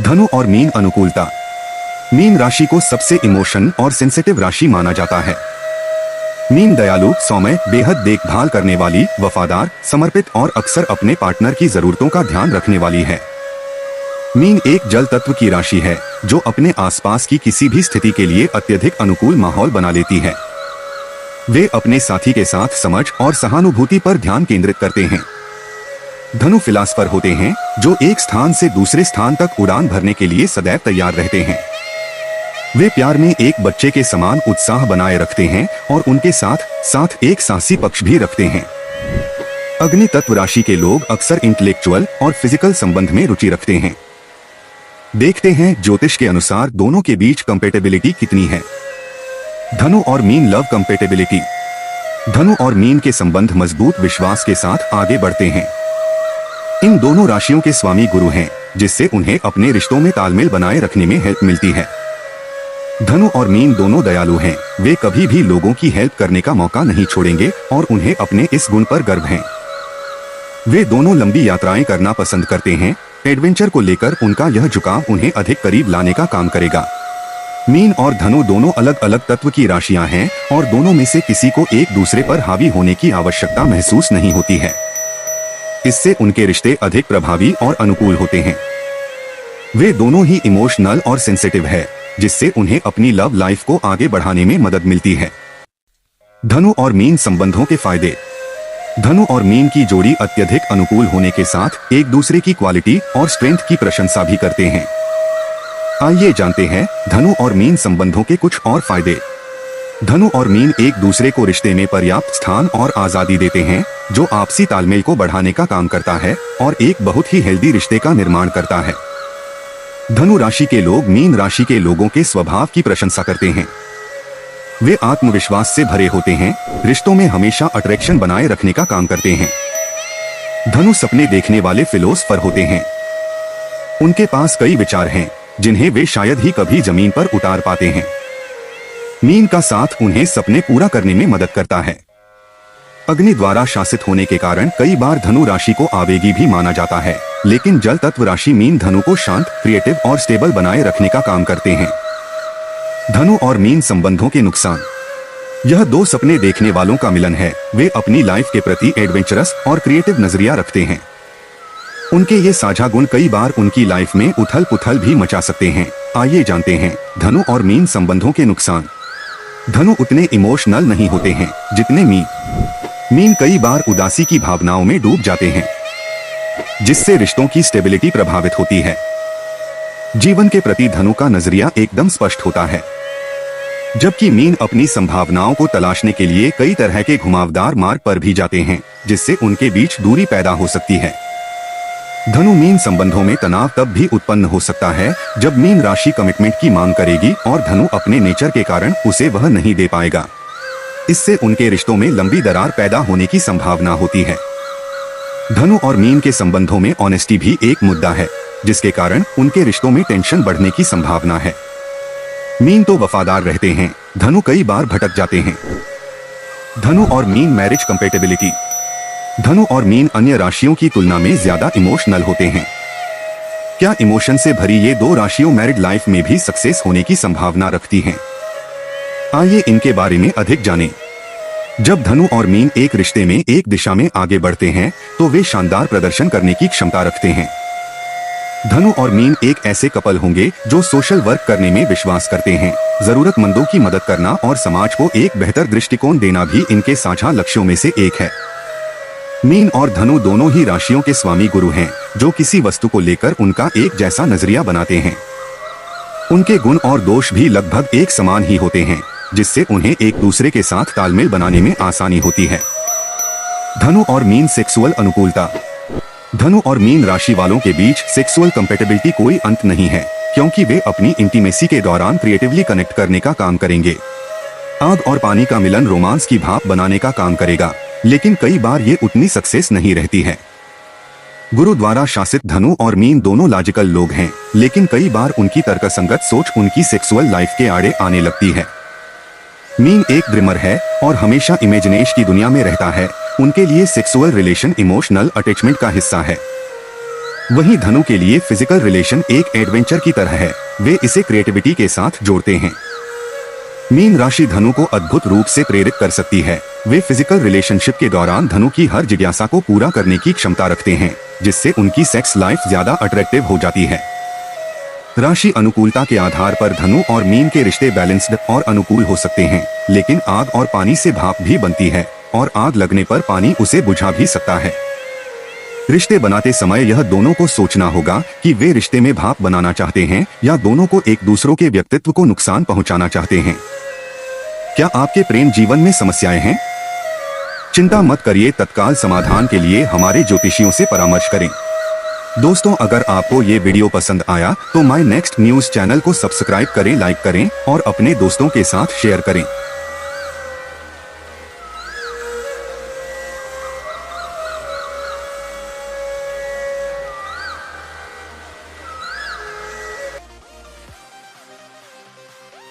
धनु और मीन अनुकूलता। मीन राशि को सबसे इमोशन और सेंसिटिव राशि माना जाता है। मीन दयालु, सौम्य, बेहद देखभाल करने वाली, वफादार, समर्पित और अक्सर अपने पार्टनर की जरूरतों का ध्यान रखने वाली है। मीन एक जल तत्व की राशि है जो अपने आसपास की किसी भी स्थिति के लिए अत्यधिक अनुकूल माहौल बना लेती है। वे अपने साथी के साथ समझ और सहानुभूति पर ध्यान केंद्रित करते हैं। धनु फिलासफर होते हैं जो एक स्थान से दूसरे स्थान तक उड़ान भरने के लिए सदैव तैयार रहते हैं। वे प्यार में एक बच्चे के समान उत्साह बनाए रखते हैं और उनके साथ एक साहसी पक्ष भी रखते हैं। अग्नि तत्व राशि के लोग अक्सर इंटेलेक्चुअल और फिजिकल संबंध में रुचि रखते हैं। देखते हैं ज्योतिष के अनुसार दोनों के बीच कंपेटेबिलिटी कितनी है। धनु और मीन लव कंपेटेबिलिटी। धनु और मीन के संबंध मजबूत विश्वास के साथ आगे बढ़ते हैं। इन दोनों राशियों के स्वामी गुरु हैं, जिससे उन्हें अपने रिश्तों में तालमेल बनाए रखने में हेल्प मिलती है। धनु और मीन दोनों दयालु हैं। वे कभी भी लोगों की हेल्प करने का मौका नहीं छोड़ेंगे और उन्हें अपने इस गुण पर गर्व है। वे दोनों लंबी यात्राएं करना पसंद करते हैं। एडवेंचर को लेकर उनका यह झुकाव उन्हें अधिक करीब लाने का काम करेगा। मीन और धनु दोनों अलग अलग तत्व की राशियां हैं और दोनों में से किसी को एक दूसरे पर हावी होने की आवश्यकता महसूस नहीं होती है। इससे उनके रिश्ते अधिक प्रभावी और अनुकूल होते हैं। वे दोनों ही इमोशनल और सेंसिटिव है, जिससे उन्हें अपनी लव लाइफ को आगे बढ़ाने में मदद मिलती है। धनु और मीन संबंधों के फायदे। धनु और मीन की जोड़ी अत्यधिक अनुकूल होने के साथ एक दूसरे की क्वालिटी और स्ट्रेंथ की प्रशंसा भी करते हैं। आइए जानते हैं धनु और मीन संबंधों के कुछ और फायदे। धनु और मीन एक दूसरे को रिश्ते में पर्याप्त स्थान और आजादी देते हैं, जो आपसी तालमेल को बढ़ाने का काम करता है और एक बहुत ही हेल्दी रिश्ते का निर्माण करता है। धनु राशि के लोग मीन राशि के लोगों के स्वभाव की प्रशंसा करते हैं। वे आत्मविश्वास से भरे होते हैं, रिश्तों में हमेशा अट्रैक्शन बनाए रखने का काम करते हैं। धनु सपने देखने वाले फिलोसफर होते हैं। उनके पास कई विचार हैं, जिन्हें वे शायद ही कभी जमीन पर उतार पाते हैं। मीन का साथ उन्हें सपने पूरा करने में मदद करता है। अग्नि द्वारा शासित होने के कारण कई बार धनु राशि को आवेगी भी माना जाता है, लेकिन जल तत्व राशि मीन धनु को शांत, क्रिएटिव और स्टेबल बनाए रखने का काम करते हैं। धनु और मीन संबंधों के नुकसान। यह दो सपने देखने वालों का मिलन है। वे अपनी लाइफ के प्रति एडवेंचरस और क्रिएटिव नजरिया रखते हैं। उनके ये साझा गुण कई बार उनकी लाइफ में उथल पुथल भी मचा सकते हैं। आइए जानते हैं धनु और मीन संबंधों के नुकसान। धनु उतने इमोशनल नहीं होते हैं जितने मीन। मीन कई बार उदासी की भावनाओं में डूब जाते हैं, जिससे रिश्तों की स्टेबिलिटी प्रभावित होती है। जीवन के प्रति धनु का नजरिया एकदम स्पष्ट होता है, जबकि मीन अपनी संभावनाओं को तलाशने के लिए कई तरह के घुमावदार मार्ग पर भी जाते हैं, जिससे उनके बीच दूरी पैदा हो सकती है। धनु मीन संबंधों में तनाव तब भी उत्पन्न हो सकता है जब मीन राशि कमिटमेंट की मांग करेगी और धनु अपने नेचर के कारण उसे वह नहीं दे पाएगा। इससे उनके रिश्तों में लंबी दरार पैदा होने की संभावना होती है। धनु और मीन के संबंधों में ऑनेस्टी भी एक मुद्दा है, जिसके कारण उनके रिश्तों में टेंशन बढ़ने की संभावना है। मीन तो वफादार रहते हैं, धनु कई बार भटक जाते हैं। धनु और मीन मैरिज कंपेटेबिलिटी। धनु और मीन अन्य राशियों की तुलना में ज्यादा इमोशनल होते हैं। क्या इमोशन से भरी ये दो राशियों मैरिड लाइफ में भी सक्सेस होने की संभावना रखती हैं? आइए इनके बारे में अधिक जानें। जब धनु और मीन एक रिश्ते में एक दिशा में आगे बढ़ते हैं, तो वे शानदार प्रदर्शन करने की क्षमता रखते हैं। धनु और मीन एक ऐसे कपल होंगे जो सोशल वर्क करने में विश्वास करते हैं। जरूरतमंदों की मदद करना और समाज को एक बेहतर दृष्टिकोण देना भी इनके साझा लक्ष्यों में से एक है। मीन और धनु दोनों ही राशियों के स्वामी गुरु हैं, जो किसी वस्तु को लेकर उनका एक जैसा नजरिया बनाते हैं। उनके गुण और दोष भी लगभग एक समान ही होते हैं, जिससे उन्हें एक दूसरे के साथ तालमेल बनाने में आसानी होती है। धनु और मीन सेक्सुअल अनुकूलता। धनु और मीन राशि वालों के बीच सेक्सुअल कंपेटेबिलिटी कोई अंत नहीं है, क्योंकि वे अपनी इंटीमेसी के दौरान क्रिएटिवली कनेक्ट करने का काम करेंगे। आग और पानी का मिलन रोमांस की भाप बनाने का काम करेगा, लेकिन कई बार ये उतनी सक्सेस नहीं रहती है। गुरु द्वारा शासित धनु और मीन दोनों लॉजिकल लोग हैं, लेकिन कई बार उनकी तर्कसंगत सोच उनकी सेक्सुअल लाइफ के आड़े आने लगती है। मीन एक ड्रीमर है और हमेशा इमेजिनेशन की दुनिया में रहता है। उनके लिए सेक्सुअल रिलेशन इमोशनल अटैचमेंट का हिस्सा है। वहीं धनु के लिए फिजिकल रिलेशन एक एडवेंचर की तरह है, वे इसे क्रिएटिविटी के साथ जोड़ते हैं। मीन राशि धनु को अद्भुत रूप से प्रेरित कर सकती है। वे फिजिकल रिलेशनशिप के दौरान धनु की हर जिज्ञासा को पूरा करने की क्षमता रखते हैं, जिससे उनकी सेक्स लाइफ ज्यादा अट्रैक्टिव हो जाती है। राशि अनुकूलता के आधार पर धनु और मीन के रिश्ते बैलेंस्ड और अनुकूल हो सकते हैं, लेकिन आग और पानी से भाप भी बनती है और आग लगने पर पानी उसे बुझा भी सकता है। रिश्ते बनाते समय यह दोनों को सोचना होगा कि वे रिश्ते में भाप बनाना चाहते हैं या दोनों को एक दूसरों के व्यक्तित्व को नुकसान पहुंचाना चाहते हैं। क्या आपके प्रेम जीवन में समस्याएं हैं? चिंता मत करिए, तत्काल समाधान के लिए हमारे ज्योतिषियों से परामर्श करें। दोस्तों, अगर आपको ये वीडियो पसंद आया तो माय नेक्स्ट न्यूज चैनल को सब्सक्राइब करें, लाइक करें और अपने दोस्तों के साथ शेयर करें।